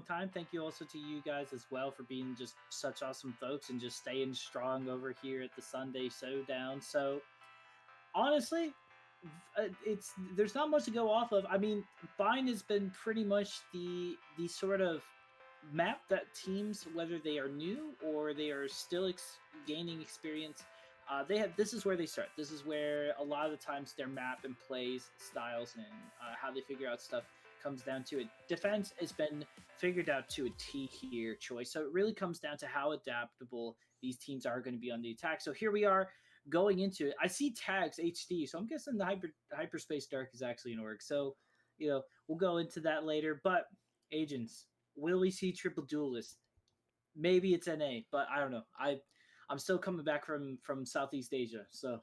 time. Thank you also to you guys as well for being just such awesome folks and just staying strong over here at the Sunday Showdown. So honestly, it's there's not much to go off of. I mean, Vine has been pretty much the sort of map that teams, whether they are new or they are still gaining experience, they have. This is where they start. This is where a lot of the times their map and plays styles and how they figure out stuff comes down to it. Defense has been figured out to a T here, choice. So it really comes down to how adaptable these teams are going to be on the attack. So here we are going into it. I see tags HD, so I'm guessing the hyperspace dark is actually an org. So we'll go into that later. But agents, will we see triple duelist? Maybe it's NA, but I don't know. I'm still coming back from Southeast Asia, so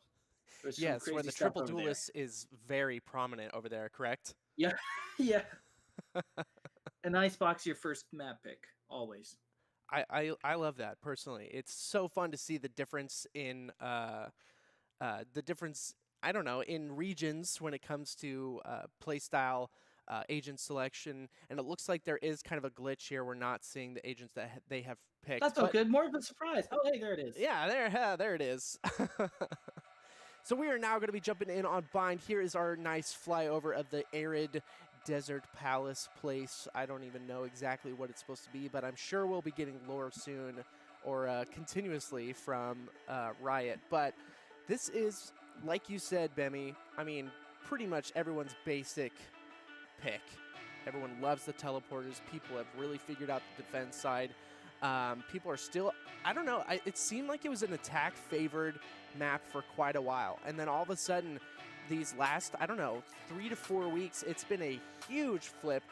there's some Yes, where crazy the stuff triple over duelist is very prominent over there, correct? there. Yeah, yeah. An icebox, your first map pick, always. I love that personally. It's so fun to see the difference in the difference. I don't know, in regions when it comes to play style, agent selection, and it looks like there is kind of a glitch here. We're not seeing the agents that they have picked. That's all But good. More of a surprise. Oh, hey, there it is. yeah, there it is. So we are now going to be jumping in on Bind. Here is our nice flyover of the arid desert palace place. I don't even know exactly what it's supposed to be, but I'm sure we'll be getting lore soon or continuously from Riot. But this is, like you said, Bemi, I mean, pretty much everyone's basic pick. Everyone loves the teleporters. People have really figured out the defense side. People are still, I don't know, it seemed like it was an attack-favored map for quite a while. And then all of a sudden, these last, I don't know, 3 to 4 weeks, it's been a huge flip.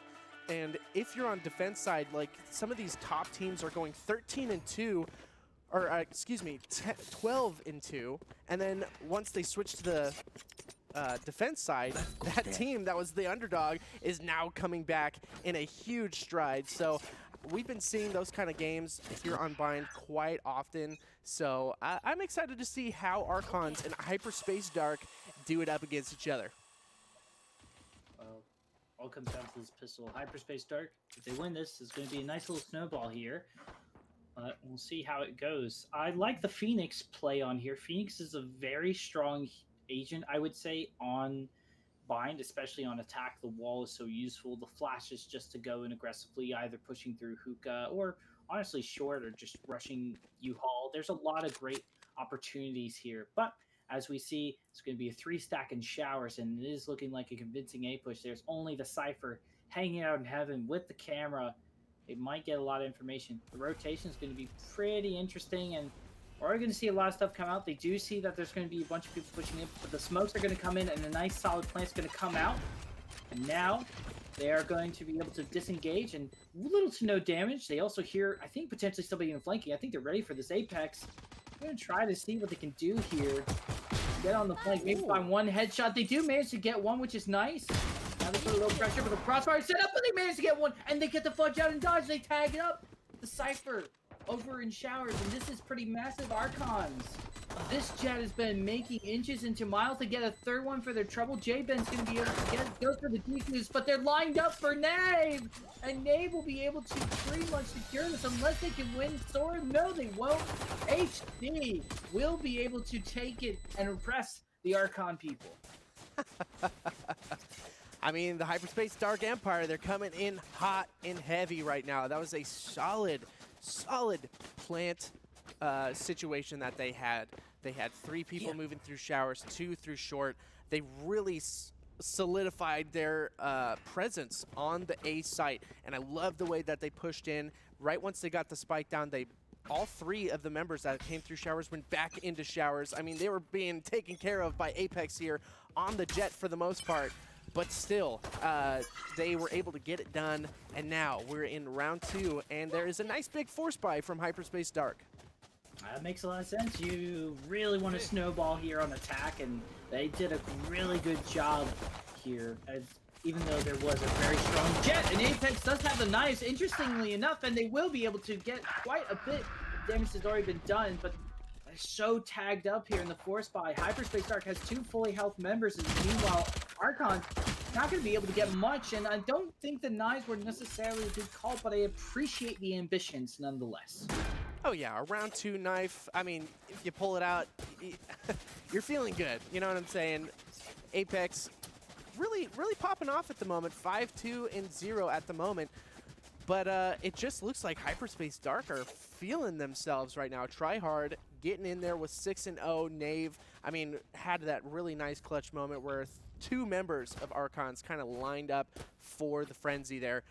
And if you're on defense side, like some of these top teams are going 13-2, or excuse me, 12-2. And then once they switch to the defense side, that team that was the underdog is now coming back in a huge stride. So we've been seeing those kind of games here on Bind quite often. So I'm excited to see how Archons and Hyperspace Dark do it up against each other. Well, all comes down to this pistol. Hyperspace Dark, if they win this, is going to be a nice little snowball here. But we'll see how it goes. I like the Phoenix play on here. Phoenix is a very strong agent, I would say, on Bind, especially on attack. The wall is so useful. The flash is just to go in aggressively, either pushing through hookah or honestly short or just rushing U-Haul. There's a lot of great opportunities here. But as we see, it's going to be a 3-stack in showers, and it is looking like a convincing A push. There's only the Cypher hanging out in heaven with the camera. It might get a lot of information. The rotation is going to be pretty interesting, and we're going to see a lot of stuff come out. They do see that there's going to be a bunch of people pushing in, but the smokes are going to come in, and a nice solid plant's going to come out. And now they are going to be able to disengage, and little to no damage. They also hear, I think, potentially somebody in flanking. I think they're ready for this Apex. I'm going to try to see what they can do here. Get on the flank, maybe find one headshot. They do manage to get one, which is nice. Now they put a little pressure for the crossfire set up, but they manage to get one, and they get the fudge out and dodge. They tag it up. The Cypher over in showers, and this is pretty massive. Archons. This Jet has been making inches into miles to get a third one for their trouble. J-Ben's going to be able to go for the defuse, but they're lined up for Nave, and Nave will be able to pretty much secure this unless they can win Sword. No, they won't. HD will be able to take it and impress the Archon people. I mean, the Hyperspace Dark Empire, they're coming in hot and heavy right now. That was a solid plant situation that they had. They had 3 people moving through showers, 2 through short. They really solidified their presence on the A site, and I love the way that they pushed in. Right once they got the spike down, all 3 of the members that came through showers went back into showers. I mean, they were being taken care of by Apex here on the Jet for the most part. But still, they were able to get it done, and now we're in round 2, and there is a nice big force buy from Hyperspace Dark. That makes a lot of sense. You really want to snowball here on attack, and they did a really good job here, as even though there was a very strong Jet, and Apex does have the knives, interestingly enough, and they will be able to get quite a bit of damage that's already been done, but they're so tagged up here in the force buy. Hyperspace Dark has 2 fully health members, and meanwhile, Archon not going to be able to get much, and I don't think the knives were necessarily a good call, but I appreciate the ambitions nonetheless. Oh yeah, a round 2 knife. I mean, if you pull it out, you're feeling good. You know what I'm saying? Apex really popping off at the moment. 5-2-0 at the moment. But it just looks like Hyperspace Dark are feeling themselves right now. Tryhard getting in there with 6-0. Knave, I mean, had that really nice clutch moment where 2 members of Archons kind of lined up for the frenzy there.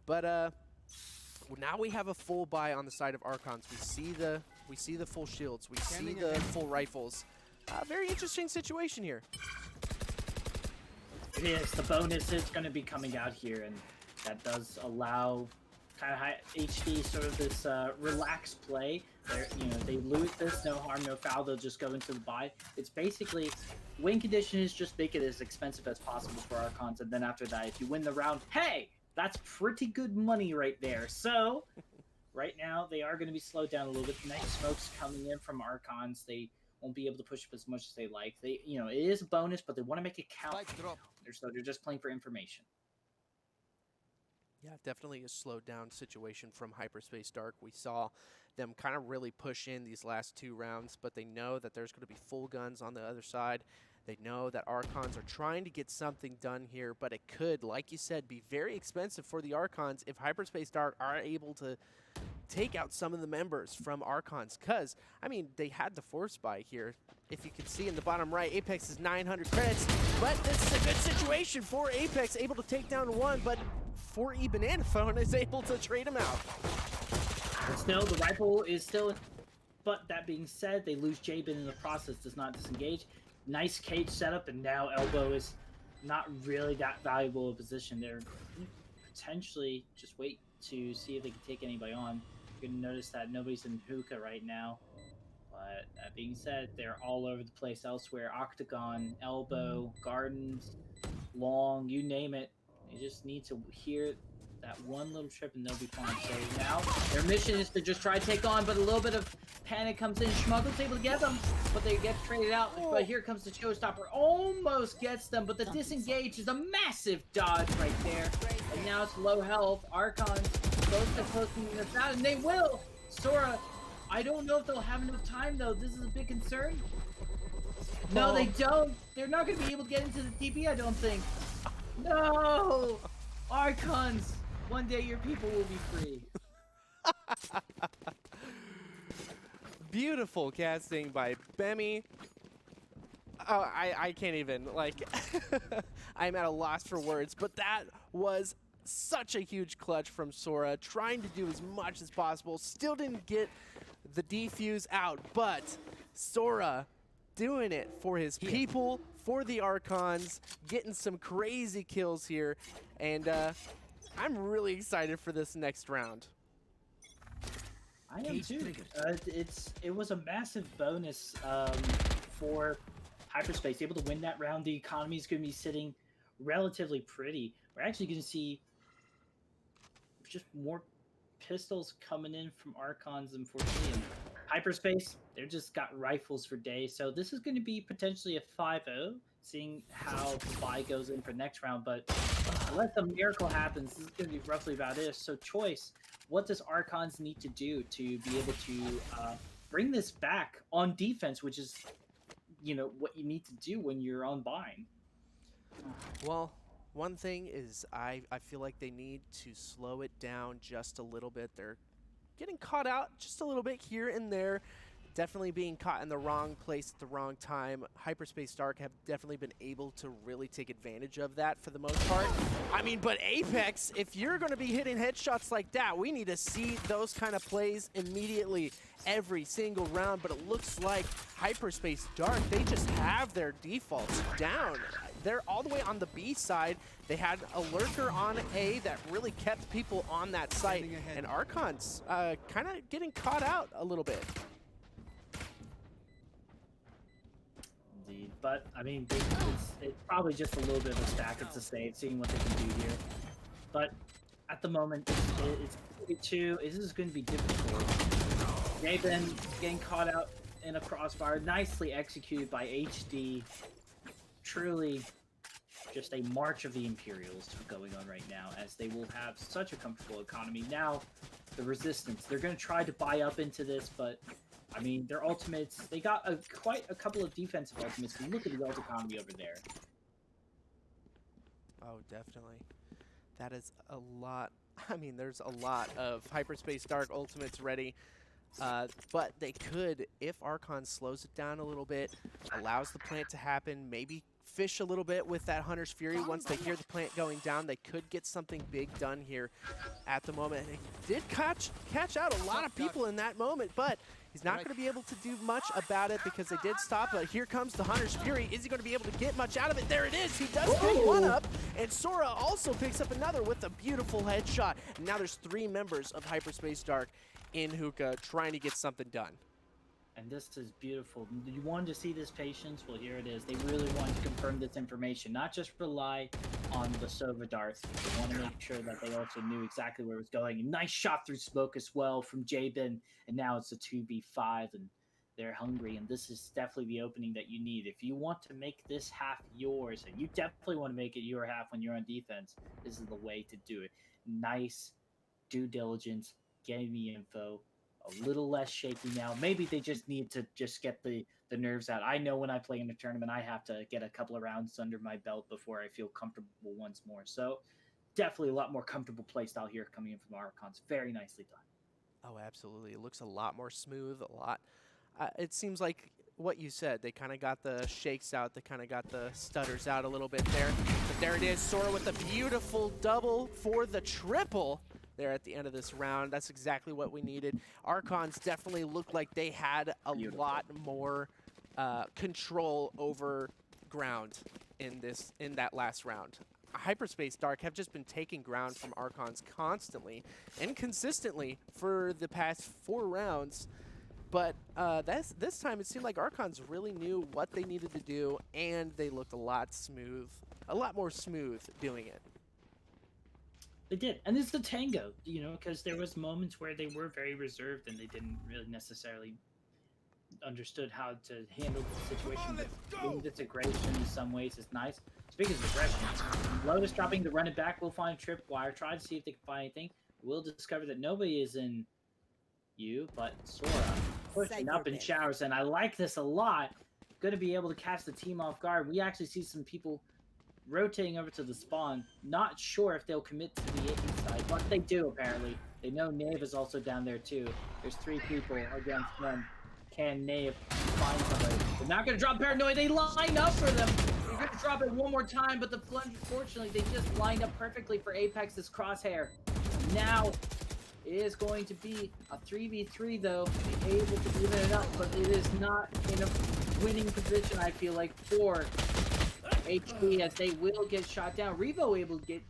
But now we have a full buy on the side of Archons. We see the full shields. We see the full rifles. Very interesting situation here. It is. The bonus is going to be coming out here, and that does allow kind of high HD sort of this relaxed play. They lose this, no harm, no foul. They'll just go into the buy. It's basically win condition is just make it as expensive as possible for Archons, and then after that, if you win the round, hey, that's pretty good money right there. So right now they are going to be slowed down a little bit. Nice smokes coming in from Archons. They won't be able to push up as much as they like. It is a bonus, but they want to make it count. So they're just playing for information. Yeah, definitely a slowed down situation from Hyperspace Dark. We saw them kind of really push in these last 2 rounds, but they know that there's going to be full guns on the other side. They know that Archons are trying to get something done here, but it could, like you said, be very expensive for the Archons if Hyperspace Dark are able to take out some of the members from Archons. Because, I mean, they had the force buy here. If you can see in the bottom right, Apex is 900 credits, but this is a good situation for Apex, able to take down 1, but 4E Banana Phone is able to trade him out. But still, the rifle is still, but that being said, they lose Jabin in the process, does not disengage. Nice cage setup, and now Elbow is not really that valuable a position. They're potentially just wait to see if they can take anybody on. You're going to notice that nobody's in hookah right now. But that being said, they're all over the place elsewhere. Octagon, Elbow, Gardens, Long, you name it. They just need to hear that one little trip and they'll be fine. So now their mission is to just try to take on, but a little bit of panic comes in. Schmuggle's able to get them, but they get traded out. But here comes the Showstopper. Almost gets them, but the disengage is a massive dodge right there. And now it's low health. Archons close to closing this out, and they will. Sora, I don't know if they'll have enough time, though. This is a big concern. No, they don't. They're not going to be able to get into the TP, I don't think. No! Archons! One day your people will be free. Beautiful casting by Bemi. Oh, I can't even, like, I'm at a loss for words, but that was such a huge clutch from Sora, trying to do as much as possible. Still didn't get the defuse out, but Sora doing it for his people, for the Archons, getting some crazy kills here, and I'm really excited for this next round. I am too. It was a massive bonus for Hyperspace, able to win that round. The economy is going to be sitting relatively pretty. We're actually going to see just more pistols coming in from Archons, unfortunately. Hyperspace, they're just got rifles for days, so this is going to be potentially a 5-0, seeing how the buy goes in for next round, but unless a miracle happens, this is going to be roughly about it. So Choice, what does Archons need to do to be able to bring this back on defense, which is, what you need to do when you're on bind? Well, one thing is I feel like they need to slow it down just a little bit. They're getting caught out just a little bit here and there. Definitely being caught in the wrong place at the wrong time. Hyperspace Dark have definitely been able to really take advantage of that for the most part. I mean, but Apex, if you're going to be hitting headshots like that, we need to see those kind of plays immediately every single round. But it looks like Hyperspace Dark, they just have their defaults down. They're all the way on the B side. They had a lurker on A that really kept people on that site. And Archons kind of getting caught out a little bit. Indeed, but I mean, it's probably just a little bit of a stack. It's a save, seeing what they can do here. But at the moment, it's 2. This is going to be difficult. They've been getting caught out in a crossfire, nicely executed by HD. Truly just a march of the Imperials going on right now, as they will have such a comfortable economy. Now, the Resistance, they're going to try to buy up into this, but I mean, their ultimates, they got quite a couple of defensive ultimates, but look at the ult economy over there. Oh, definitely. That is a lot. I mean, there's a lot of Hyperspace Dark ultimates ready. But they could, if Archons slows it down a little bit, allows the plant to happen, maybe fish a little bit with that Hunter's Fury. Once they hear the plant going down, they could get something big done here at the moment. And he did catch out a lot of people in that moment, but he's not going to be able to do much about it because they did stop. But here comes the Hunter's Fury. Is he going to be able to get much out of it? There it is. He does pick one up, and Sora also picks up another with a beautiful headshot. And now there's 3 members of Hyperspace Dark in hookah trying to get something done. And this is beautiful. You wanted to see this patience? Well, here it is. They really wanted to confirm this information, not just rely on the Sova darts. They want to make sure that they also knew exactly where it was going. Nice shot through smoke as well from Jabin, and now it's a 2v5, and they're hungry, and this is definitely the opening that you need. If you want to make this half yours, and you definitely want to make it your half when you're on defense, this is the way to do it. Nice due diligence, getting the info, a little less shaky now. Maybe they just need to just get the nerves out. I know when I play in a tournament, I have to get a couple of rounds under my belt before I feel comfortable once more. So definitely a lot more comfortable play style here coming in from Archons. Very nicely done. Oh, absolutely. It looks a lot more smooth, a lot. It seems like what you said. They kind of got the shakes out. They kind of got the stutters out a little bit there. But there it is. Sora with a beautiful double for the triple there at the end of this round. That's exactly what we needed. Archons definitely looked like they had a lot more control over ground in that last round. Hyperspace Dark have just been taking ground from Archons constantly and consistently for the past 4 rounds. But this time it seemed like Archons really knew what they needed to do, and they looked a lot more smooth doing it. They did, and it's the tango, you know, because there was moments where they were very reserved and they didn't really necessarily understood how to handle the situation. But its aggression in some ways is nice. Speaking of aggression, Lotus dropping the run it back. We'll find a tripwire. Try to see if they can find anything. We'll discover that nobody is in you, but Sora pushing up in showers, and I like this a lot. Going to be able to catch the team off guard. We actually see some people rotating over to the spawn. Not sure if they'll commit to the A side, but they do apparently. They know Nave is also down there too. There's 3 people against them. Can Nave find somebody? They're not going to drop Paranoid. They line up for them. They're going to drop it one more time, but the plunge, fortunately, they just lined up perfectly for Apex's crosshair. Now it is going to be a 3v3 though. They're able to even it up, but it is not in a winning position, I feel like, for HP, as they will get shot down. Revo able to get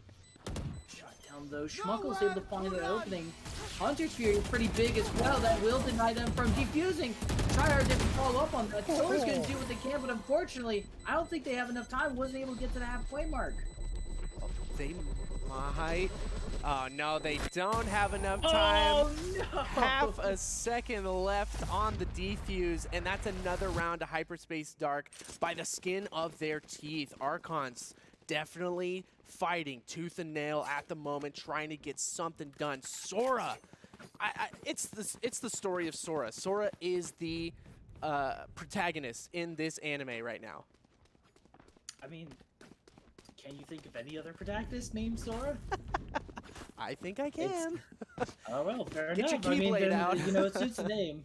shot down though. Schmuckle's able to find an opening. Hunter's Fury pretty big as well. That will deny them from defusing. Tryhard didn't follow up on that. Sora's going to do what they can, but unfortunately, I don't think they have enough time. Wasn't able to get to the halfway mark. They might. Oh no, they don't have enough time. Oh no! Half a second left on the defuse, and that's another round of Hyperspace Dark by the skin of their teeth. Archons definitely fighting tooth and nail at the moment, trying to get something done. Sora, it's the story of Sora. Sora is the protagonist in this anime right now. I mean, can you think of any other protagonist named Sora? I think I can. Oh well, fair Get enough. your Keyblade out. You know, it suits the name.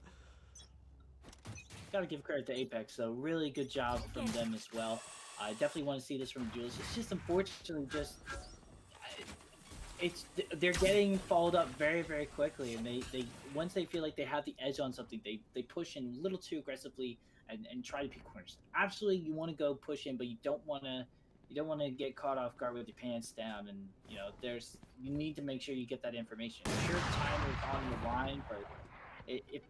Gotta give credit to Apex, though. Really good job from them as well. I definitely want to see this from Jules. It's just unfortunately they're getting followed up very, very quickly, and they once they feel like they have the edge on something, they push in a little too aggressively and try to pick corners. Absolutely, you want to go push in, but you don't want to get caught off guard with your pants down, and you know you need to make sure you get that information. Sure, time is on the line, but if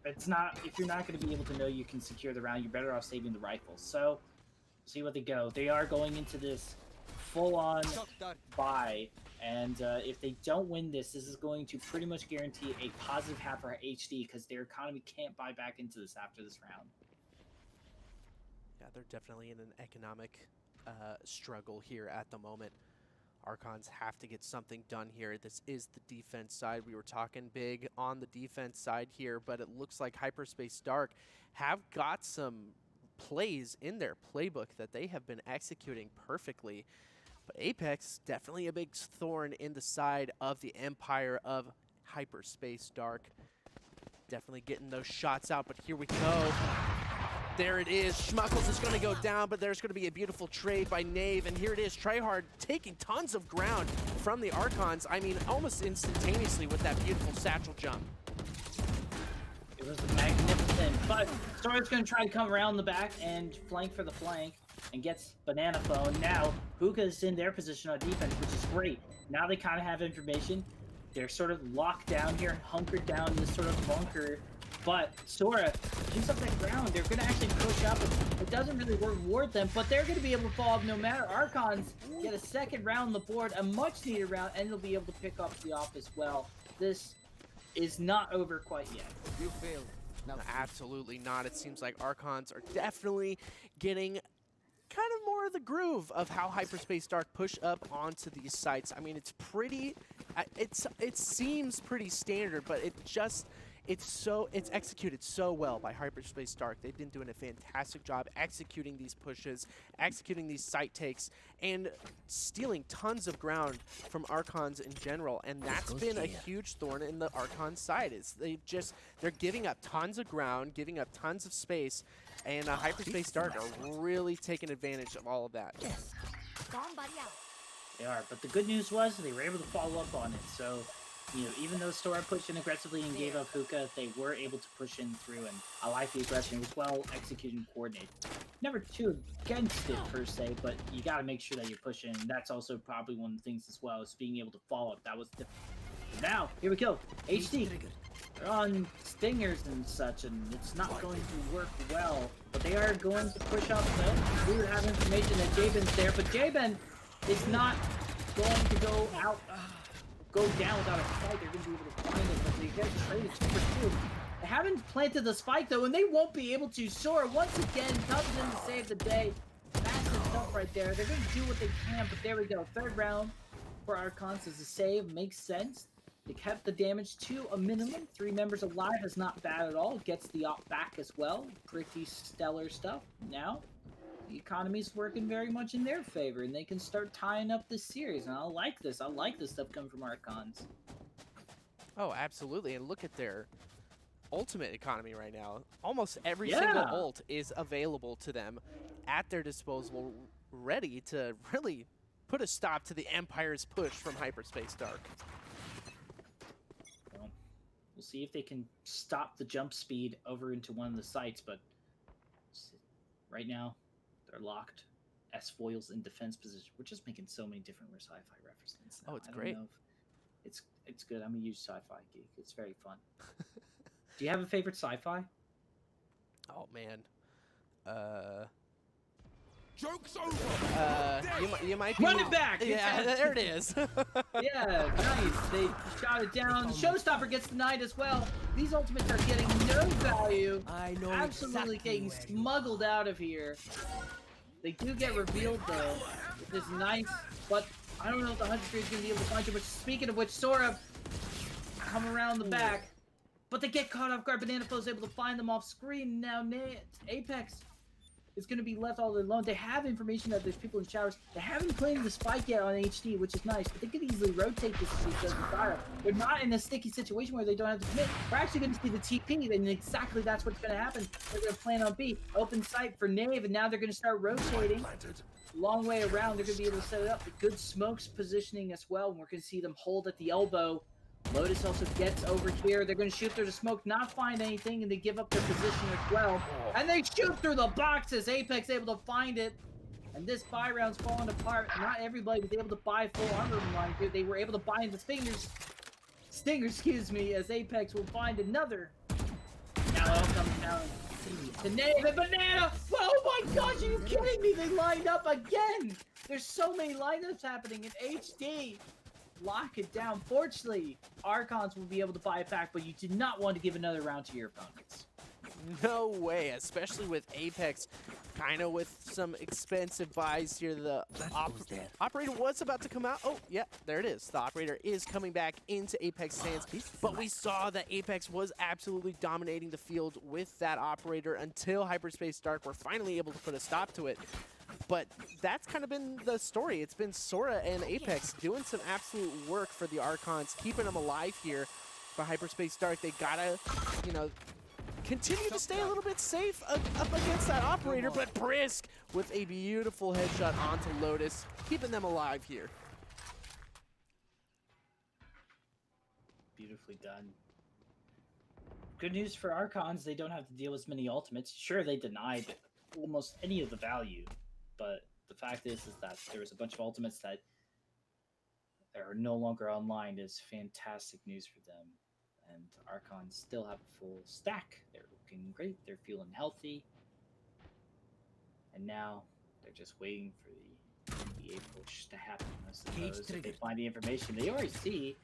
you're not going to be able to know you can secure the round, you're better off saving the rifles. So see what they go. They are going into this full-on buy, and if they don't win this is going to pretty much guarantee a positive half for HD, because their economy can't buy back into this after this round. Yeah, they're definitely in an economic struggle here at the moment. Archons have to get something done here. This is the defense side. We were talking big on the defense side here, but it looks like Hyperspace Dark have got some plays in their playbook that they have been executing perfectly. But Apex, definitely a big thorn in the side of the Empire of Hyperspace Dark. Definitely getting those shots out, but here we go. There it is. Schmuckles is going to go down, but there's going to be a beautiful trade by Knave, and here it is. Tryhard taking tons of ground from the Archons. I mean, almost instantaneously with that beautiful satchel jump. It was magnificent, but Sora's going to try to come around the back and flank for the flank and gets Banana Phone. Now, Hookah's in their position on defense, which is great. Now they kind of have information. They're sort of locked down here, hunkered down in this sort of bunker. But Sora keeps up that ground. They're going to actually push up. It doesn't really reward them, but they're going to be able to fall up no matter. Archons get a second round on the board, a much-needed round, and they'll be able to pick up the off as well. This is not over quite yet. You failed. No, absolutely not. It seems like Archons are definitely getting kind of more of the groove of how Hyperspace Dark push up onto these sites. I mean, it's pretty, it seems pretty standard, but it's executed so well by Hyperspace Dark. They've been doing a fantastic job executing these pushes, executing these site takes, and stealing tons of ground from Archons in general. And that's been a huge thorn in the Archon side. Is they're giving up tons of ground, giving up tons of space, and Hyperspace Dark are really taking advantage of all of that. Yes. Bomb buddy out. They are, but the good news was they were able to follow up on it. So, you know, even though Sora pushed in aggressively and gave up Hookah, they were able to push in through, and I like the aggression. It was well executed and coordinated. Never too against it per se, but you got to make sure that you push in. That's also probably one of the things as well, is being able to follow up. That was the. Now, here we go. HD. They're on stingers and such, and it's not going to work well. But they are going to push up. We would have information that Jabin's there, but Jabin is not going to go down without a fight. They're going to be able to find it, but they get traded super soon. They haven't planted the spike though, and they won't be able to. Sora once again comes in to save the day. Massive stuff right there. They're going to do what they can, but there we go. Third round for Archons is a save. Makes sense. They kept the damage to a minimum. 3 members alive is not bad at all. Gets the op back as well. Pretty stellar stuff. Now, the economy's working very much in their favor, and they can start tying up this series. And I like this. I like this stuff coming from Archons. Oh, absolutely. And look at their ultimate economy right now. Almost every single ult is available to them at their disposal, ready to really put a stop to the Empire's push from Hyperspace Dark. We'll see if they can stop the jump speed over into one of the sites, but right now they're locked as foils in defense position. We're just making so many different sci-fi references now. Oh, it's great. It's good. I'm a huge sci-fi geek. It's very fun. Do you have a favorite sci-fi? Oh man. Joke's over. You might be Run it back! Yeah, there it is. Yeah, nice. They shot it down. Showstopper gets denied as well. These ultimates are getting no value. I know Absolutely getting smuggled out of here. They do get revealed though, which is nice, but I don't know if the 100 is going to be able to find you. But speaking of which, Sora come around the back, but they get caught off guard. Banana Flow is able to find them off screen. Now Apex is going to be left all alone. They have information that there's people in showers. They haven't planted the spike yet on HD, which is nice, but they could easily rotate this if it doesn't fire. They're not in a sticky situation where they don't have to commit. We're actually going to see the TP, and exactly that's what's going to happen. They're going to plan on B. Open sight for Knave, and now they're going to start rotating. Long way around, they're going to be able to set it up. Good smokes positioning as well, and we're going to see them hold at the elbow. Lotus also gets over here. They're going to shoot through the smoke, not find anything, and they give up their position as well. And they shoot through the boxes. Apex able to find it. And this buy round's falling apart. Not everybody was able to buy full armor line. They were able to buy into Stinger, excuse me, as Apex will find another. Now it all comes down to Knave and Banana. Oh my gosh, are you kidding me? They lined up again. There's so many lineups happening in HD. Lock it down. Fortunately, Archons will be able to buy it back, but you did not want to give another round to your opponents. No way, especially with Apex, kind of with some expensive buys here. The operator was about to come out. Oh, yeah, there it is. The operator is coming back into Apex stands, but we saw that Apex was absolutely dominating the field with that operator until Hyperspace Dark were finally able to put a stop to it. But that's kind of been the story. It's been Sora and Apex doing some absolute work for the Archons, keeping them alive here. For Hyperspace Dark, they gotta, you know, continue to stay a little bit safe up against that operator, but Brisk with a beautiful headshot onto Lotus, keeping them alive here. Beautifully done. Good news for Archons, they don't have to deal with as many ultimates. Sure, they denied almost any of the value, but the fact is that there was a bunch of ultimates that are no longer online is fantastic news for them. And Archons still have a full stack. They're looking great. They're feeling healthy. And now they're just waiting for the A push to happen. I suppose if they find the information, they already see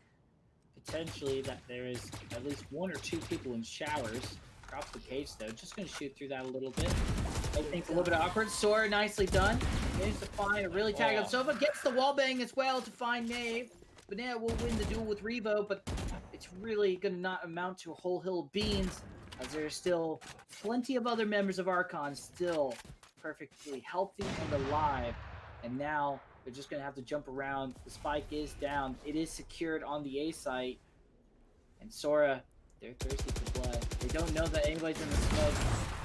potentially that there is at least 1 or 2 people in showers. Drops the cage though. Just going to shoot through that a little bit. I think a little bit awkward. Sora, nicely done. Managed to find a really tag up Sova. Gets the wall bang as well to find Nave. Banana will win the duel with Revo, but it's really going to not amount to a whole hill of beans, as there's still plenty of other members of Archon still perfectly healthy and alive. And now they're just going to have to jump around. The spike is down. It is secured on the A site. And Sora, they're thirsty for blood. They don't know that anybody's in the smoke.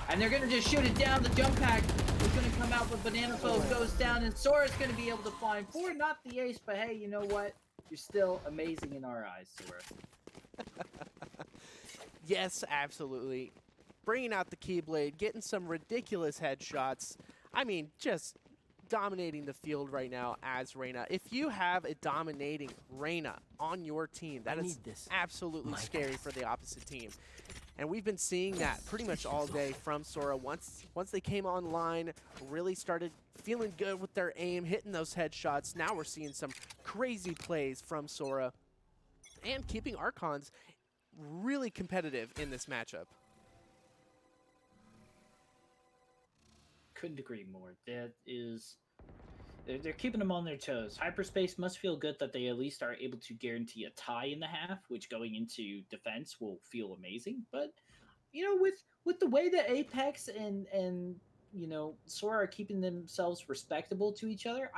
And they're going to just shoot it down. The jump pack is going to come out, but Banana Foe goes down. And Sora's going to be able to find 4, not the ace, but hey, you know what? You're still amazing in our eyes, Sora. Yes, absolutely. Bringing out the Keyblade, getting some ridiculous headshots. I mean, just dominating the field right now as Reyna. If you have a dominating Reyna on your team, that is absolutely scary for the opposite team. And we've been seeing that pretty much all day from Sora. Once they came online, really started feeling good with their aim, hitting those headshots. Now we're seeing some crazy plays from Sora and keeping Archons really competitive in this matchup. Couldn't agree more. That is, they're keeping them on their toes. Hyperspace must feel good that they at least are able to guarantee a tie in the half, which going into defense will feel amazing. But you know, with the way that Apex and you know Sora are keeping themselves respectable to each other,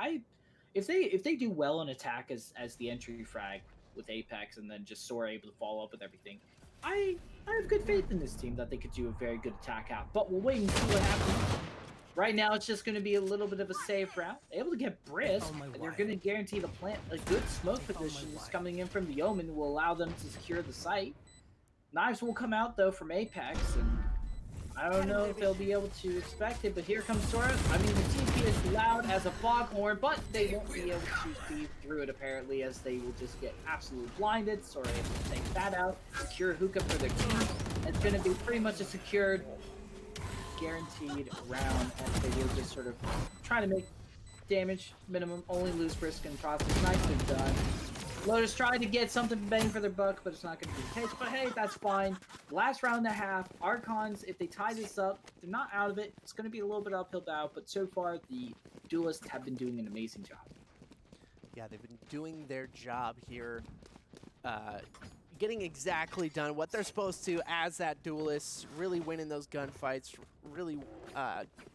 if they do well on attack as the entry frag with Apex, and then just Sora able to follow up with everything, I have good faith in this team that they could do a very good attack out. But we'll wait and see what happens. Right now, it's just going to be a little bit of a safe route. Able to get Brisk, and they're going to guarantee the plant a good smoke position is coming in from the Omen will allow them to secure the site. Knives will come out, though, from Apex, and I don't know if they'll be able to expect it, but here comes Sora. I mean, the TP is loud as a foghorn, but they won't be able to see through it, apparently, as they will just get absolutely blinded. Sora able to take that out, secure hookah for their team. It's going to be pretty much a secured, guaranteed round, as they will just sort of try to make damage minimum, only lose Brisk in the process. Nicely done. Lotus tried to get something bang for their buck, but it's not going to be the case. But hey, that's fine. Last round and a half. Archons, if they tie this up, they're not out of it. It's going to be a little bit uphill battle, but so far the duelists have been doing an amazing job. Yeah, they've been doing their job here, getting exactly done what they're supposed to as that duelist, really winning those gunfights, really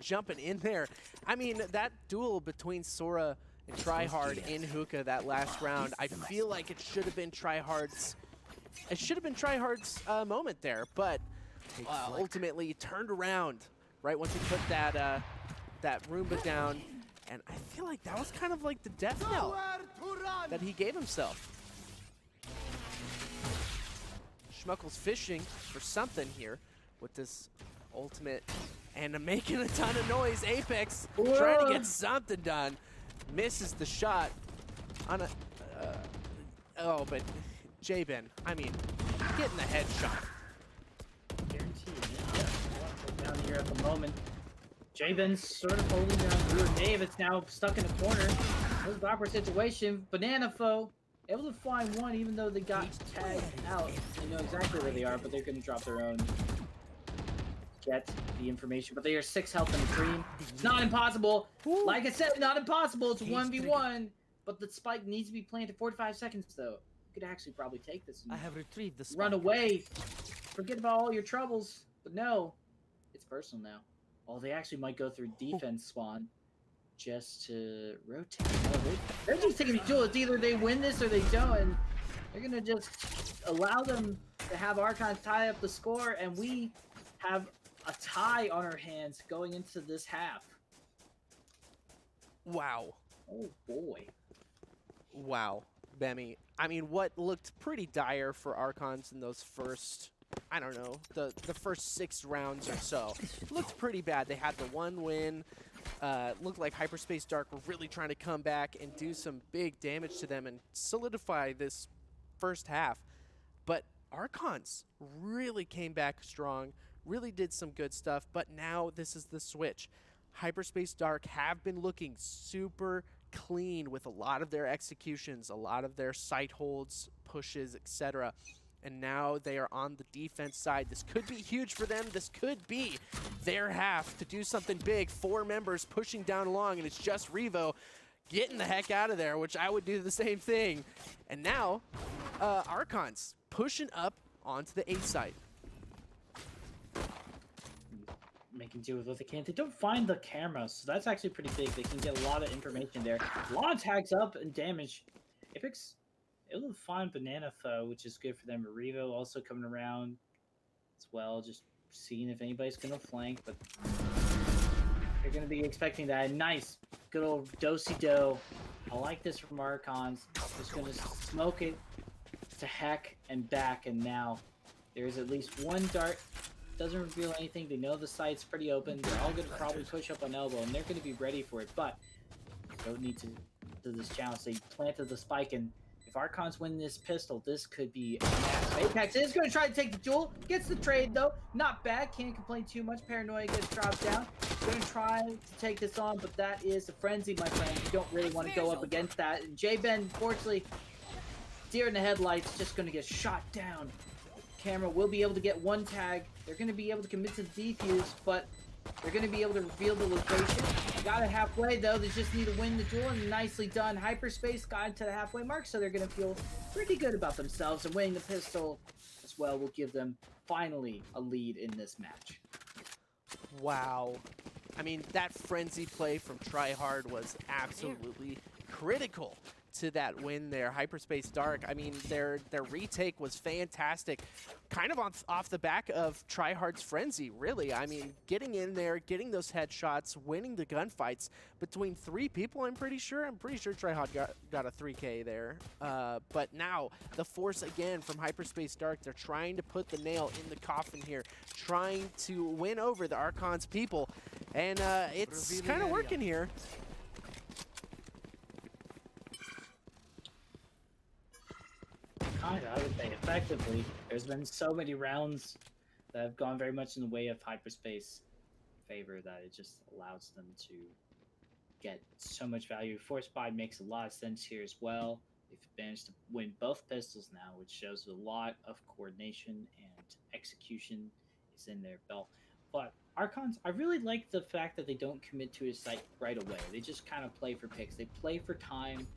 jumping in there. I mean, that duel between Sora and Tryhard in Hookah that last round, I feel like it should have been Tryhard's. It should have been Tryhard's moment there, but ultimately turned around right once he put that Roomba down, and I feel like that was kind of like the death knell that he gave himself. Schmuckle's fishing for something here with this ultimate and making a ton of noise. Apex trying to get something done. Misses the shot on a... oh, but J-Ben, I mean, getting the headshot. Guaranteed. Yeah. Down here at the moment. J-Ben's sort of holding down Brewer. Dave, it's now stuck in a corner. This is an awkward situation. Banana Foe able to find one, even though they got tagged out. They know exactly where they are, but they're going to drop their own. get the information. But they are 6 health in the dream. It's not impossible. Like I said, not impossible. It's 1v1. But the spike needs to be planted 45 seconds, though. You could actually probably take this. I have retrieved the spike. Run away. Forget about all your troubles. But no, it's personal now. Oh, they actually might go through defense spawn just to rotate. No, they're just taking a duel. It's either they win this or they don't. And they're going to just allow them to have Archons tie up the score. And we have a tie on our hands going into this half. Wow. Oh, boy. Wow, Bemi. I mean, what looked pretty dire for Archons in those first, I don't know, the first 6 rounds or so. Looked pretty bad. They had the 1 win. Looked like Hyperspace Dark were really trying to come back and do some big damage to them and solidify this first half. But Archons really came back strong, really did some good stuff, but now this is the switch. Hyperspace Dark have been looking super clean with a lot of their executions, a lot of their site holds, pushes, etc. And now they are on the defense side. This could be huge for them. This could be their half to do something big. 4 members pushing down along, and it's just Revo getting the heck out of there, which I would do the same thing. And now, Archons pushing up onto the A side. Making do with what they can. They don't find the camera, so that's actually pretty big. They can get a lot of information there. A lot of tags up and damage. Apex able to find Banana Foe, which is good for them. Revo also coming around as well, just seeing if anybody's going to flank, but they're going to be expecting that. Nice. Good old do-si-do. I like this from Archons. Just going to smoke it to heck and back, and now there's at least 1 dart. Doesn't reveal anything. They know the site's pretty open. They're all going to probably push up on elbow, and they're going to be ready for it. But they don't need to do this challenge. They planted the spike, and if Archons win this pistol, this could be a massive. Apex is going to try to take the duel. Gets the trade, though. Not bad. Can't complain too much. Paranoia gets dropped down. Going to try to take this on, but that is a frenzy, my friend. You don't really want to go up against that. And J-Ben, unfortunately, deer in the headlights, just going to get shot down. Camera will be able to get 1 tag. They're going to be able to commit to the defuse, but they're going to be able to reveal the location. Got it halfway, though. They just need to win the duel, and nicely done. Hyperspace got into the halfway mark, so they're going to feel pretty good about themselves, and winning the pistol as well will give them finally a lead in this match. Wow. I mean, that frenzy play from Tryhard was absolutely critical to that win there. Hyperspace Dark, I mean, their retake was fantastic. Kind of off the back of Tryhard's frenzy, really. I mean, getting in there, getting those headshots, winning the gunfights between 3 people, I'm pretty sure Tryhard got a 3K there. But now, the force again from Hyperspace Dark. They're trying to put the nail in the coffin here, trying to win over the Archons people. And it's kind of working here. Kinda, I would say effectively. There's been so many rounds that have gone very much in the way of Hyperspace favor that it just allows them to get so much value. Force buy makes a lot of sense here as well. They've managed to win both pistols now, which shows a lot of coordination and execution is in their belt. But Archons, I really like the fact that they don't commit to a site right away. They just kind of play for picks. They play for time.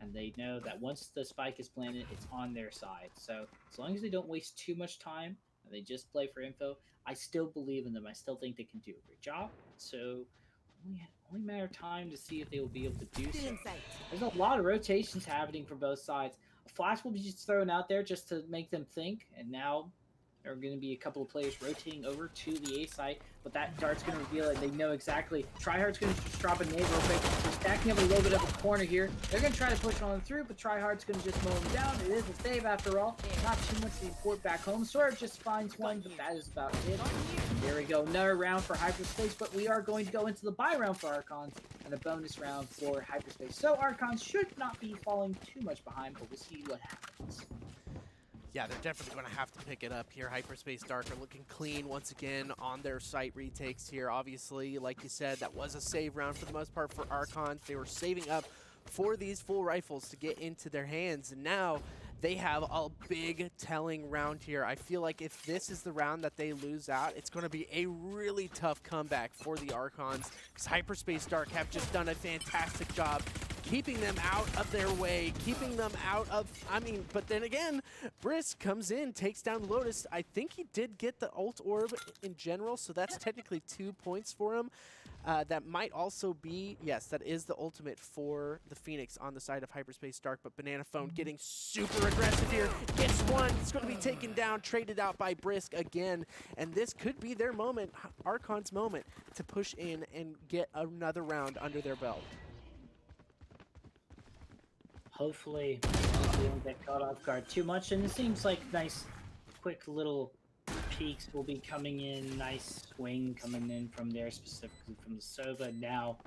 And they know that once the spike is planted, it's on their side. So as long as they don't waste too much time and they just play for info, I still believe in them. I still think they can do a great job. So only matter of time to see if they will be able to do so. There's a lot of rotations happening from both sides. A flash will be just thrown out there just to make them think. And now there are going to be a couple of players rotating over to the A site, but that dart's going to reveal it. They know exactly. Tryhard's going to just drop a nade real quick. They're stacking up a little bit of a corner here. They're going to try to push on through, but Tryhard's going to just mow him down. It is a save after all. Not too much to report back home. Sword just finds one, but that is about it. There we go. Another round for Hyperspace, but we are going to go into the buy round for Archons and a bonus round for Hyperspace. So Archons should not be falling too much behind, but we'll see what happens. Yeah, they're definitely going to have to pick it up here. Hyperspace Dark are looking clean once again on their site retakes here. Obviously, like you said, that was a save round for the most part for Archons. They were saving up for these full rifles to get into their hands. And now they have a big telling round here. I feel like if this is the round that they lose out, it's going to be a really tough comeback for the Archons, because Hyperspace Dark have just done a fantastic job keeping them out of their way, keeping them out of, but then again, Brisk comes in, takes down Lotus. I think he did get the ult orb in general, so that's technically 2 points for him. That might also be, yes, that is the ultimate for the Phoenix on the side of Hyperspace Dark, but Banana Phone getting super aggressive here. Gets one, it's going to be taken down, traded out by Brisk again, and this could be their moment, Archon's moment, to push in and get another round under their belt. Hopefully, they don't get caught off guard too much, and it seems like nice, quick little peaks will be coming in. Nice swing coming in from there, specifically from the Sova. Now,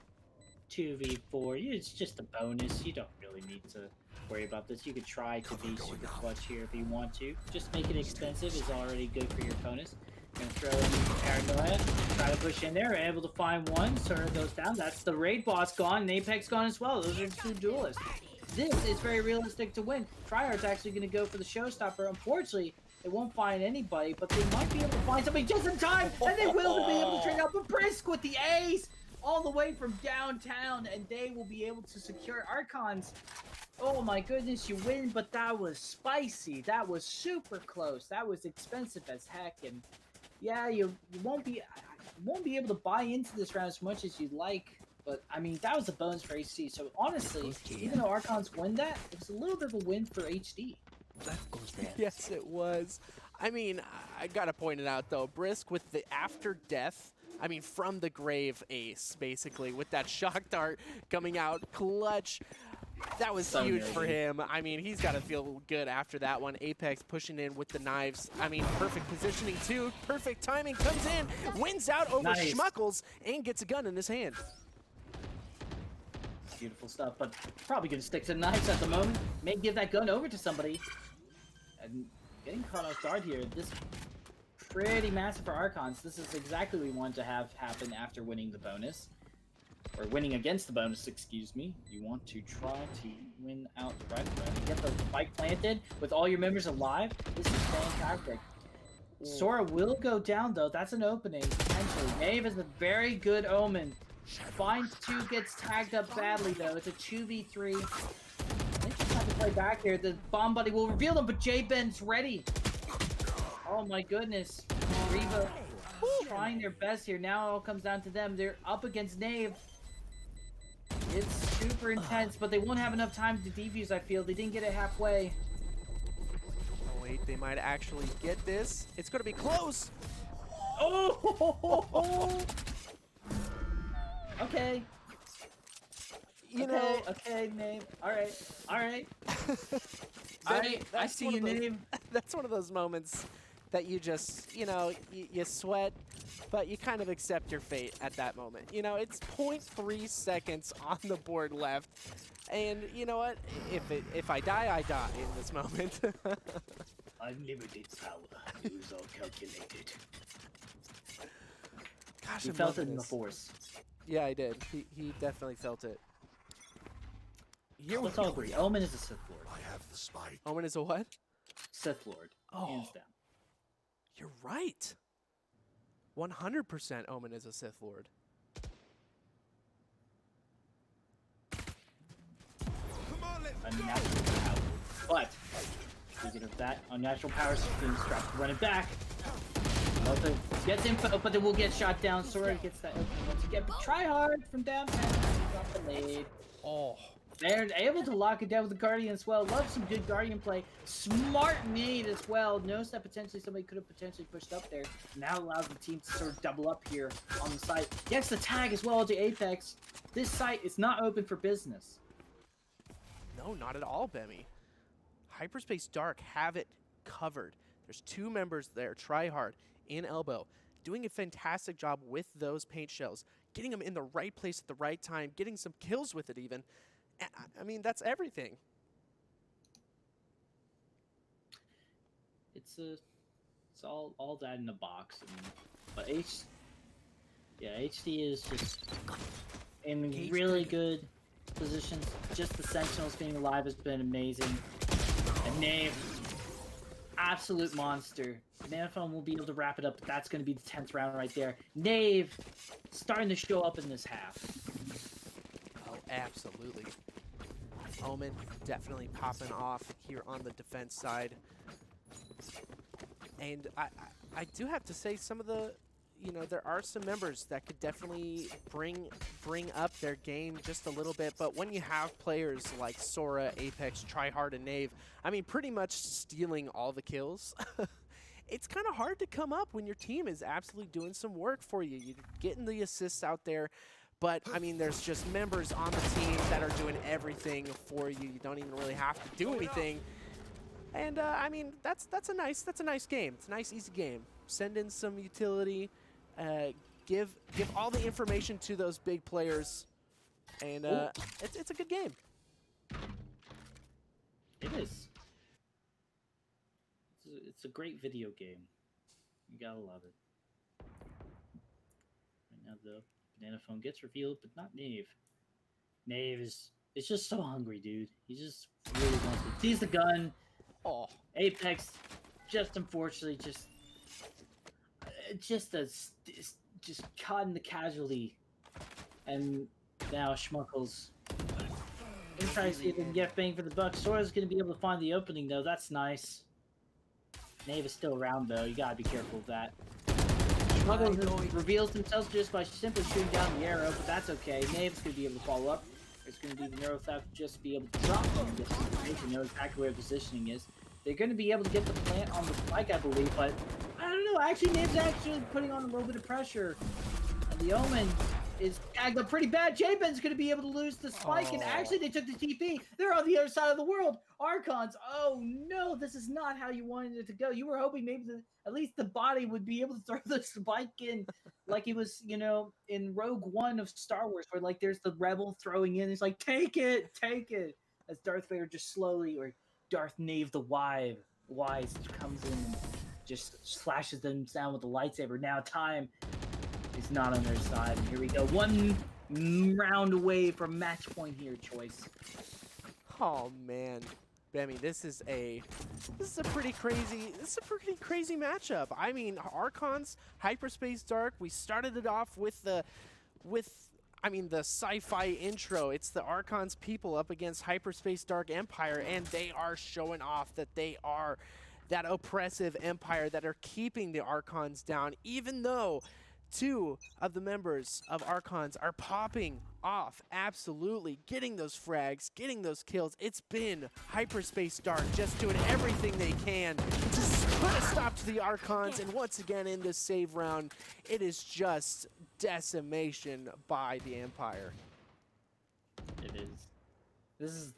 2v4. It's just a bonus. You don't really need to worry about this. You could try to be super clutch here if you want to. Just make it expensive is already good for your opponents. Gonna throw in Paranoia, try to push in there, able to find one. Sora goes down. That's the raid boss gone, and Apex gone as well. Those are two duelists. This is very realistic to win. Tryhard's actually going to go for the showstopper. Unfortunately, they won't find anybody, but they might be able to find somebody just in time, and they will be able to trade out. But Brisk with the ace all the way from downtown, and they will be able to secure Archons. Oh my goodness, you win, but that was spicy. That was super close. That was expensive as heck, and yeah, you won't be able to buy into this round as much as you'd like. But, I mean, that was a bonus for HD. So, honestly, even though Archons win that, it was a little bit of a win for HD. Yes, it was. I mean, I gotta point it out, though. Brisk with the after death, from the grave ace, basically, with that shock dart coming out clutch. That was so huge for him. I mean, he's got to feel good after that one. Apex pushing in with the knives. Perfect positioning, too. Perfect timing. Comes in, wins out over Schmuckles, and gets a gun in his hand. Beautiful stuff, but probably going to stick to the knives at the moment. May give that gun over to somebody. And getting caught off guard here. This pretty massive for Archons. This is exactly what we wanted to have happen after winning the bonus. Or winning against the bonus, excuse me. You want to try to win out the right round. You get the spike planted with all your members alive. This is fantastic. Sora will go down, though. That's an opening, potentially. Nave is a very good omen. Finds two, gets tagged up badly, though. It's a 2v3. They just have to play back here. The bomb buddy will reveal them, but J-Ben's ready. Oh, my goodness. Reva trying their best here. Now it all comes down to them. They're up against Nave. It's super intense, but they won't have enough time to defuse, I feel. They didn't get it halfway. Oh, wait. They might actually get this. It's going to be close. Oh! Okay. Okay, name. All right. I see your name. That's one of those moments that you just, you sweat, but you kind of accept your fate at that moment. It's 0.3 seconds on the board left, and you know what? If I die, I die in this moment. Unlimited power. It was all calculated. Gosh, he felt it in the force. Yeah, I did. He definitely felt it. Let's all agree. Omen is a Sith Lord. I have the spike. Omen is a what? Sith Lord. Hands down. You're right. 100% Omen is a Sith Lord. Unnatural power. But, speaking of that, unnatural power being strapped, running back. Also gets info, but they will get shot down. Sora gets that opening once again. But Tryhard from downtown. Got the lead. Oh. They're able to lock it down with the Guardian as well. Love some good Guardian play. Smart nade as well. Knows that potentially somebody could have potentially pushed up there. Now allows the team to sort of double up here on the site. Gets the tag as well to Apex. This site is not open for business. No, not at all, Bemmy. Hyperspace Dark have it covered. There's two members there, Tryhard in elbow, doing a fantastic job with those paint shells, getting them in the right place at the right time, getting some kills with it even. I mean, that's everything. It's all that in a box. But HD is just in really good positions. Just the Sentinels being alive has been amazing. And Knave. Absolute monster. Nanophone will be able to wrap it up, but that's going to be the 10th round right there. Knave starting to show up in this half. Oh, absolutely. Omen definitely popping off here on the defense side. And I do have to say some of the, you know, there are some members that could definitely bring up their game just a little bit. But when you have players like Sora, Apex, Tryhard, and Knave, I mean, pretty much stealing all the kills, it's kind of hard to come up when your team is absolutely doing some work for you. You're getting the assists out there. But, I mean, there's just members on the team that are doing everything for you. You don't even really have to do anything. And, I mean, that's a nice game. It's a nice, easy game. Send in some utility. Give all the information to those big players. And it's a good game. It is. It's a great video game. You gotta love it. Right now, though. Banana Phone gets revealed, but not Knave. Knave is just so hungry, dude. He just really wants to. Sees the gun. Oh, Apex, just unfortunately, just caught in the casualty, and now Schmuckles. Gonna try to see if they can get bang for the buck. Sora's gonna be able to find the opening though. That's nice. Knave is still around though. You gotta be careful of that. Schmuckles reveals himself just by simply shooting down the arrow, but that's okay. Knave's going to be able to follow up. It's going to be the Neuro Theft just be able to drop him in this situation, know exactly where positioning is. They're going to be able to get the plant on the spike, I believe, but I don't know. Actually, Knave's actually putting on a little bit of pressure. And the Omen is tagged up pretty bad. J-Ben's going to be able to lose the spike, and actually they took the TP. They're on the other side of the world. Archons, oh no, this is not how you wanted it to go. You were hoping maybe at least the body would be able to throw the spike in like it was, you know, in Rogue One of Star Wars, where like there's the rebel throwing in. It's like, take it. As Darth Vader just slowly, or Darth Knave the Wise comes in and just slashes them down with the lightsaber. Now time is not on their side. And here we go. One round away from match point here, Choice. Oh man, Bemmy, this is a pretty crazy matchup. I mean, Archons, Hyperspace Dark. We started it off with the sci-fi intro. It's the Archons people up against Hyperspace Dark Empire, and they are showing off that they are that oppressive empire that are keeping the Archons down, even though two of the members of Archons are popping off, absolutely, getting those frags, getting those kills. It's been Hyperspace Dark just doing everything they can to put a stop to the Archons, and once again in this save round, it is just decimation by the Empire. It is. This is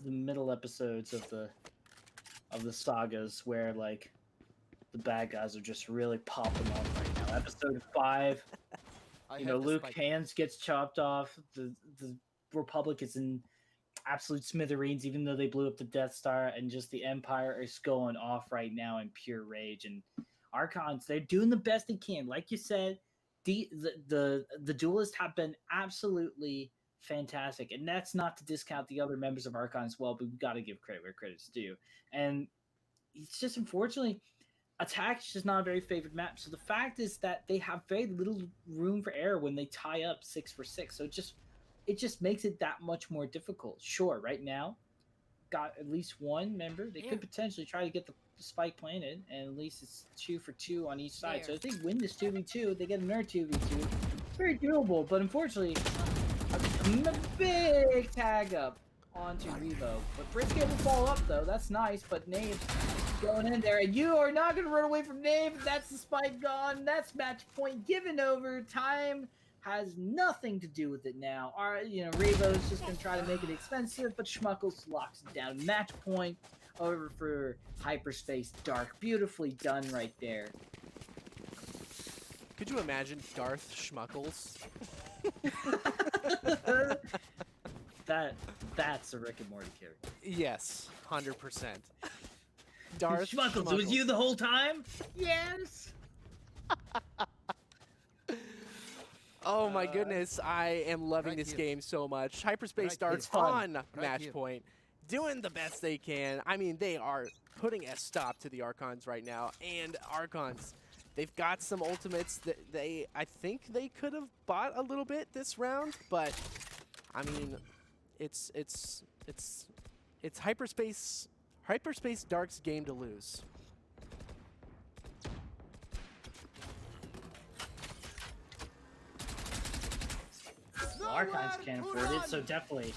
the middle episodes of the sagas where like the bad guys are just really popping off right now. Episode 5, you know, Luke hands gets chopped off. The Republic is in absolute smithereens, even though they blew up the Death Star, and just the Empire is going off right now in pure rage. And Archons, they're doing the best they can. Like you said, the duelists have been absolutely fantastic, and that's not to discount the other members of Archon as well, but we've got to give credit where credit's due. And it's just, unfortunately, attack is just not a very favored map. So the fact is that they have very little room for error when they tie up 6 for 6. So it just makes it that much more difficult. Sure, right now, got at least one member. They could potentially try to get the spike planted, and at least it's 2 for 2 on each side. So if they win this 2v2, they get another 2v2. It's very doable, but unfortunately, a big tag up onto Revo. But Brisket will fall up though. That's nice, but Knave's going in there, and you are not going to run away from Knave. That's the spike gone. That's match point given over. Time has nothing to do with it now. Revo's just going to try to make it expensive, but Schmuckles locks it down. Match point over for Hyperspace Dark. Beautifully done right there. Could you imagine Darth Schmuckles? That's a Rick and Morty character. Yes, 100%. Darth Schmuckles, it was you the whole time? Yes. Oh my goodness, I am loving this game so much. Hyperspace Dark's on match point. doing the best they can. I mean, they are putting a stop to the Archons right now. And Archons, they've got some ultimates that I think they could have bought a little bit this round, but I mean, it's Hyperspace Dark's game to lose. Well, Archons can't afford it, so definitely.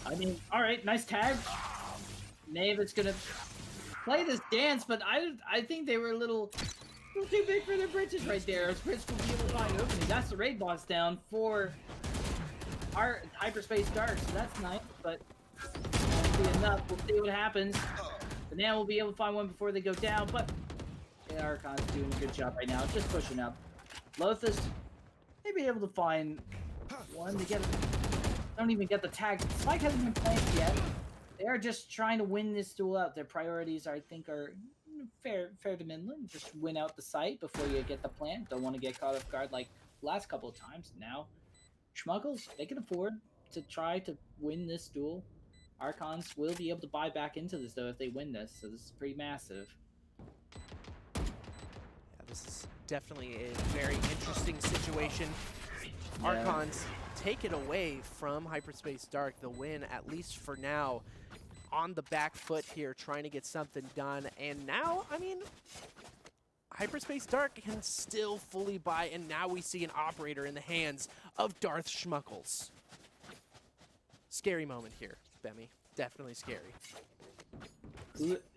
I mean, all right, nice tag. Knave is gonna play this dance, but I think they were a little too big for their britches right there. Spritz will be able to find an opening. That's the raid boss down for our Hyperspace Dark, so that's nice, but won't be enough. We'll see what happens. Banana will be able to find one before they go down, but yeah, Archon's doing a good job right now, just pushing up. Lothus may be able to find one to get. Don't even get the tag. Spike hasn't been planted yet. They are just trying to win this duel out. Their priorities, I think, are fair to Midland. Just win out the site before you get the plant. Don't want to get caught off guard like last couple of times. Now, Schmuggles, they can afford to try to win this duel. Archons will be able to buy back into this, though, if they win this. So this is pretty massive. Yeah, this is definitely a very interesting situation. Yeah. Archons take it away from Hyperspace Dark, the win, at least for now, on the back foot here, trying to get something done. And now, I mean, Hyperspace Dark can still fully buy, and now we see an operator in the hands of Darth Schmuckles. Scary moment here, Bemi. Definitely scary.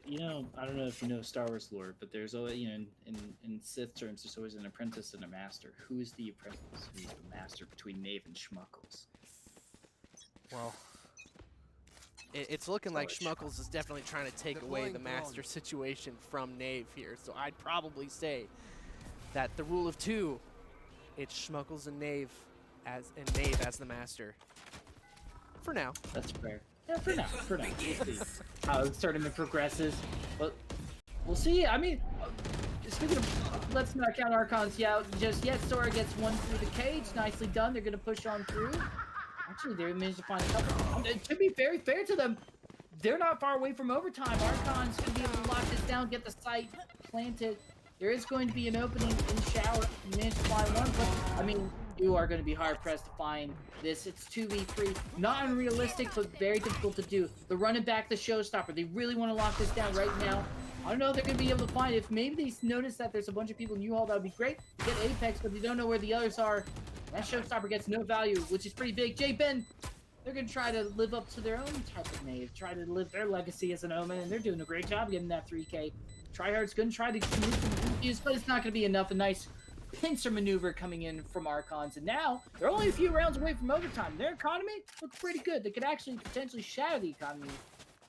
You know, I don't know if you know Star Wars lore, but there's always, you know, in Sith terms, there's always an apprentice and a master. Who is the apprentice? Who's the master between Knave and Schmuckles? Well, it's looking like Schmuckles is definitely trying to take away the master situation from Knave here. So I'd probably say that the rule of two, it's Schmuckles and Knave as the master. For now. That's fair. Yeah, for now. We'll see how the tournament progresses. But we'll see. I mean, speaking of, let's not count Archons out just yet. Sora gets one through the cage. Nicely done. They're going to push on through. Actually, they managed to find a couple. To be very fair to them, they're not far away from overtime. Archons could be able to lock this down, get the site planted. There is going to be an opening in shower. You managed to find one, but I mean, you are going to be hard-pressed to find this. It's 2v3. Not unrealistic, but very difficult to do. They're running back the showstopper. They really want to lock this down right now. I don't know if they're going to be able to find it. If maybe they notice that there's a bunch of people in U-Haul, that would be great. You get Apex, but they don't know where the others are. That showstopper gets no value, which is pretty big. J-Ben, they're going to try to live up to their own type of Knave, try to live their legacy as an Omen, and they're doing a great job getting that 3K. Tryhard's going to try to confuse, but it's not going to be enough. A nice pincer maneuver coming in from Archons, and now they're only a few rounds away from overtime. Their economy looks pretty good. They could actually potentially shatter the economy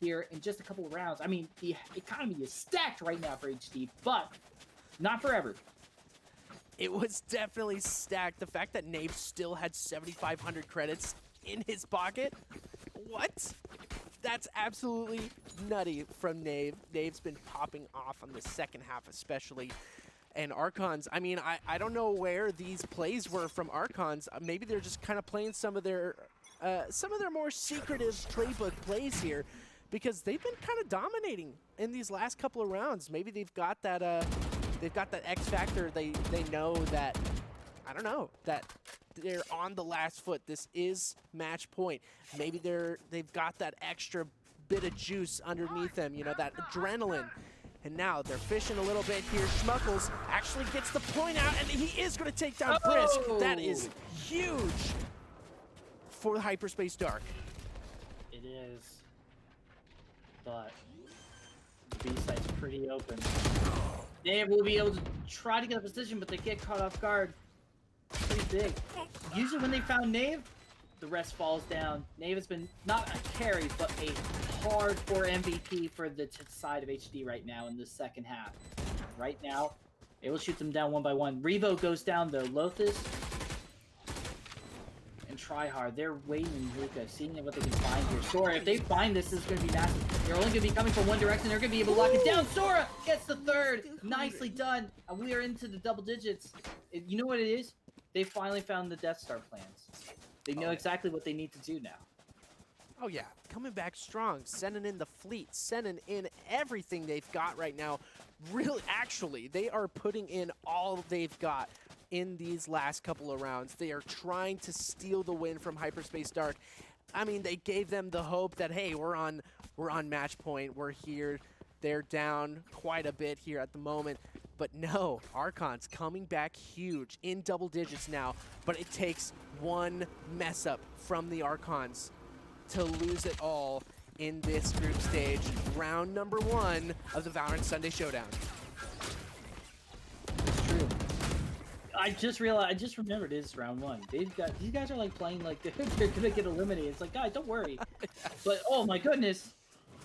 here in just a couple of rounds. I mean, the economy is stacked right now for HD, but not forever. It was definitely stacked. The fact that Knave still had 7,500 credits in his pocket, what? That's absolutely nutty from Knave. Knave's been popping off on the second half especially. And Archons, I mean, I don't know where these plays were from Archons. Maybe they're just kind of playing some of their more secretive playbook plays here, because they've been kind of dominating in these last couple of rounds. Maybe they've got that X factor. They know that, I don't know, that they're on the last foot. This is match point. Maybe they've got that extra bit of juice underneath them, you know, that adrenaline. And now they're fishing a little bit here. Schmuckles actually gets the point out, and he is going to take down Brisk. That is huge for the Hyperspace Dark. It is. But the B-site's pretty open. They will be able to try to get a position, but they get caught off guard. Pretty big. Usually when they found Knave, the rest falls down. Knave has been not a carry, but a hardcore MVP for the side of HD right now in the second half. Right now, it will shoot them down one by one. Revo goes down though. Lothus and Tryhard, they're waiting Luca, seeing what they can find here. Sora, if they find this, is going to be massive. They're only going to be coming from one direction. They're going to be able to lock it down. Sora gets the third. Nicely done. And we are into the double digits. You know what it is? They finally found the Death Star plans. They know exactly what they need to do now. Oh yeah, coming back strong, sending in the fleet, sending in everything they've got right now. Really, actually, they are putting in all they've got in these last couple of rounds. They are trying to steal the win from Hyperspace Dark. I mean, they gave them the hope that, hey, we're on match point, we're here. They're down quite a bit here at the moment. But no, Archons coming back huge in double digits now. But it takes one mess up from the Archons to lose it all in this group stage. Round number 1 of the Valorant Sunday Showdown. It's true. I just remembered it's round 1. These guys are like playing like they're gonna get eliminated. It's like, guys, don't worry. But oh my goodness,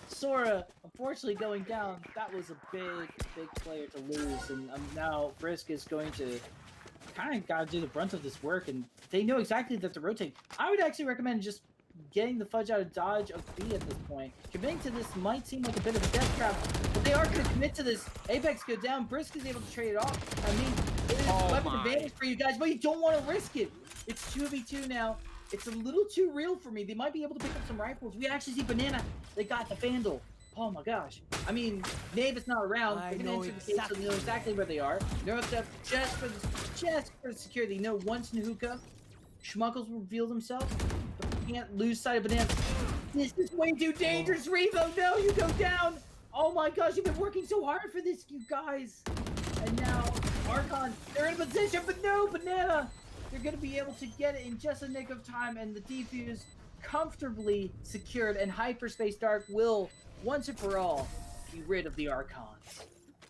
Sora unfortunately going down. That was a big player to lose, and now Brisk is going to kind of got to do the brunt of this work, and they know exactly that to rotate. I would actually recommend just getting the fudge out of dodge of B at this point. Committing to this might seem like a bit of a death trap, but they are going to commit to this. Apex go down. Brisk is able to trade it off. I mean, it is weapon advantage for you guys, but you don't want to risk it. It's 2v2 now. It's a little too real for me. They might be able to pick up some rifles. We actually see Banana. They got the Vandal. Oh my gosh. I mean, Nave is not around. They're going to enter the case, so they know exactly where they are. Neuro stuff just for the security. They know once in hookah, Schmuckles will reveal themselves. But we can't lose sight of Banana. This is way too dangerous, Revo. No, you go down. Oh my gosh, you've been working so hard for this, you guys. And now, Archon, they're in a position, but no, Banana. They're going to be able to get it in just a nick of time, and the defuse comfortably secured, and Hyperspace Dark will, once and for all, be rid of the Archons.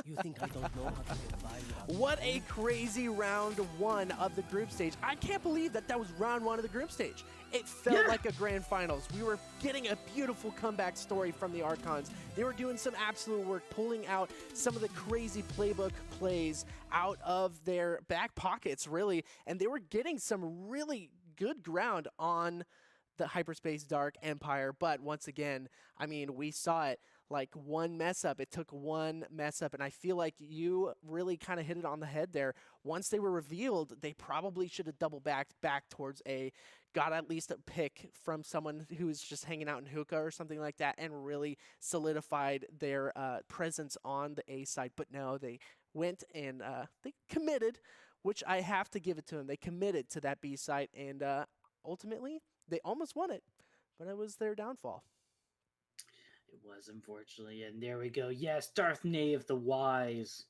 You think I don't know how to get by without What a crazy round 1 of the group stage. I can't believe that was round 1 of the group stage. It felt like a grand finals. We were getting a beautiful comeback story from the Archons. They were doing some absolute work, pulling out some of the crazy playbook plays out of their back pockets, really, and they were getting some really good ground on the Hyperspace Dark Empire. But once again, I mean, we saw it. Like one mess up. It took one mess up, and I feel like you really kind of hit it on the head there. Once they were revealed, they probably should have double back towards A, got at least a pick from someone who was just hanging out in hookah or something like that, and really solidified their presence on the A side. But no, they went and they committed, which I have to give it to them. They committed to that B side, and ultimately they almost won it, but it was their downfall. It was, unfortunately, and there we go. Yes, Darth Knave the Wise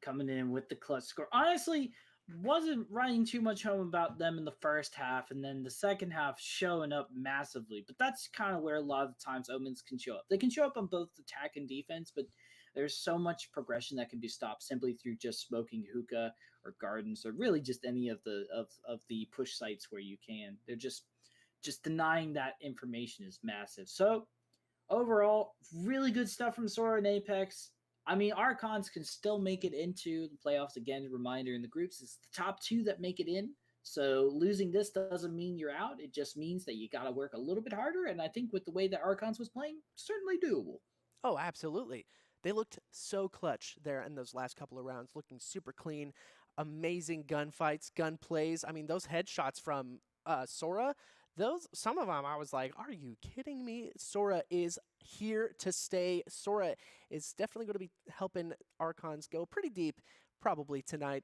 coming in with the clutch score. Honestly, wasn't writing too much home about them in the first half, and then the second half showing up massively. But that's kind of where a lot of the times Omens can show up. They can show up on both attack and defense, but there's so much progression that can be stopped simply through just smoking hookah or gardens, or really just any of the the push sites where you can. They're just denying that information is massive. So overall, really good stuff from Sora and Apex. I mean, Archons can still make it into the playoffs. Again, reminder in the groups, it's the top 2 that make it in. So losing this doesn't mean you're out. It just means that you got to work a little bit harder. And I think with the way that Archons was playing, certainly doable. Oh, absolutely. They looked so clutch there in those last couple of rounds, looking super clean, amazing gunfights, gun plays. I mean, those headshots from Sora, some of them I was like, are you kidding me? Sora is here to stay. Sora is definitely going to be helping Archons go pretty deep probably tonight.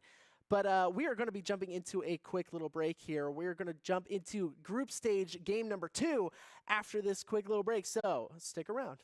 But we are going to be jumping into a quick little break here. We're going to jump into group stage game number 2 after this quick little break. So stick around.